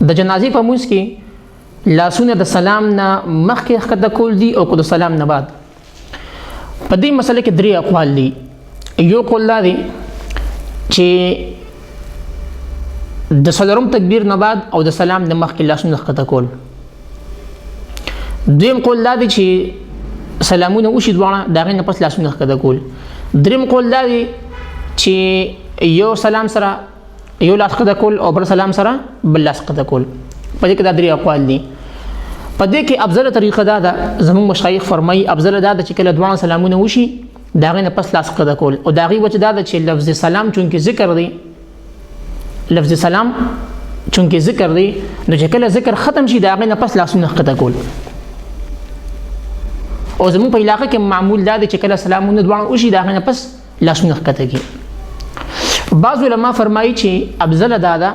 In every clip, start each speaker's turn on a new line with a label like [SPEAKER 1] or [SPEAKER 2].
[SPEAKER 1] د جنازې په منځ کې لاسونه د سلام نه مخکې ښکته کول دي او که د سلام نه بعد. په دې مسله کې درې اقوال دي. یو قول دا دی چې د څلورم تکبیر نه بعد او د سلام نه مخکې لاسونه ښکته کول. دویم قول دا دی چې سلامونه وشي دواړه د هغې نه پس لاسونه ښکته کول. دریم قول دا دی چې یو سلام سره یو لاس ښکته کول او بل سلام سره بل لاس ښکته کول. په دې کې دا درې اقوال دي. په دې کې افضل طریقه دا ده، زموږ مشایخ فرمایي افضل دا ده چې کله دواړه سلامونه وشي د هغې نه پس لاس ښکته کول. او د هغې وجه دا ده چې لفظ سلام چونکې ذکر دی، لفظ سلام چونکې ذکر دی، نو چې کله ذکر ختم شي د هغې نه پس لاسونه ښکته کول. او زموږ په علاقه کې معمول دا دی چې کله سلامونه دواړه وشي د هغې نه پس لاسونه ښکته کړي. بعض علما فرمایي چې افضل دا ده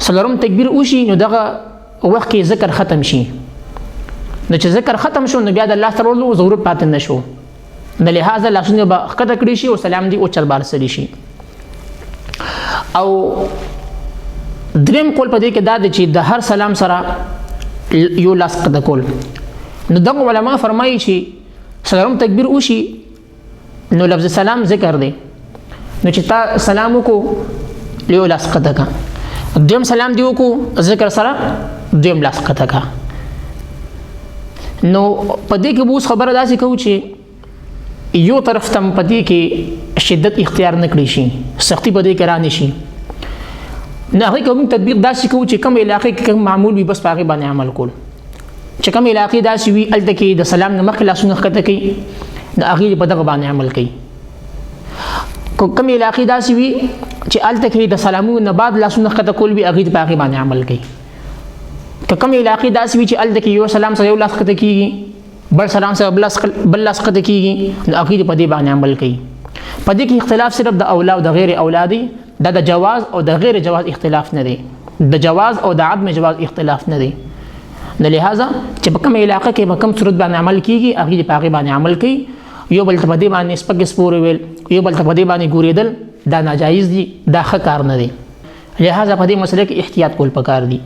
[SPEAKER 1] څلورم تکبیر وشي نو دغه وخت کې ذکر ختم شي. نو چې ذکر ختم شو نو بیا د الله سره ورلو ضرورت پاتې نه شو، د لحاظه لاسونه به ښکته کړي شي او سلام دې اوچت بارسلی شي. او دریم قول په دې کې دا دی چې د هر سلام سره یو لاس ښکته کول. نو دغه علما فرمایي چې څلورم تکبیر وشي نو لفظ سلام ذکر دی، نو چې تا سلام وکړو یو لاس ښکته کړه، دویم سلام دی وکړو ذکر سره دویم لاس ښکته کړه. نو په دې کې به اوس خبره داسې کوو چې یو طرف ته په دې کې شدت اختیار نه کړی شي، سختی په دې کې را نه شي. نو هغې که موږ تطبیق داسې کوو چې کوم علاقې کې کوم معمول وي بس په هغې باندې عمل کول. چې کوم علاقې داسې وي هلته کې د سلام نه مخکې لاسونه ښکته کوي نو هغې په دغه باندې عمل کوي. کوم علاقې داسې وي چې هلته کې د سلامونو نه بعد لاسونه ښکته کول وي هغې په هغې باندې عمل کوي. که کوم علاقې داسې وي چې هلته کې یو سلام سره یو لاس ښکته کېږي، بل سلام سره بل لاس ښکته کېږي، نو هغې په دې باندې عمل کوي. په دې کې اختلاف صرف د اولا او د غیر اولا دی، دا د جواز او د غیر جواز اختلاف نه دی، د جواز او د عدم جواز اختلاف نه دی. نو لہذا چې په کوم علاقه کې په کوم صورت باندې عمل کېږي هغې په هغې باندې عمل کوي. یو بل ته په دې باندې سپک سپورې ویل، یو بل ته په دې باندې ګورېدل دا ناجایز دي، دا ښه کار نه دی. لہذا په دې مسله کې احتیاط کول پکار دي.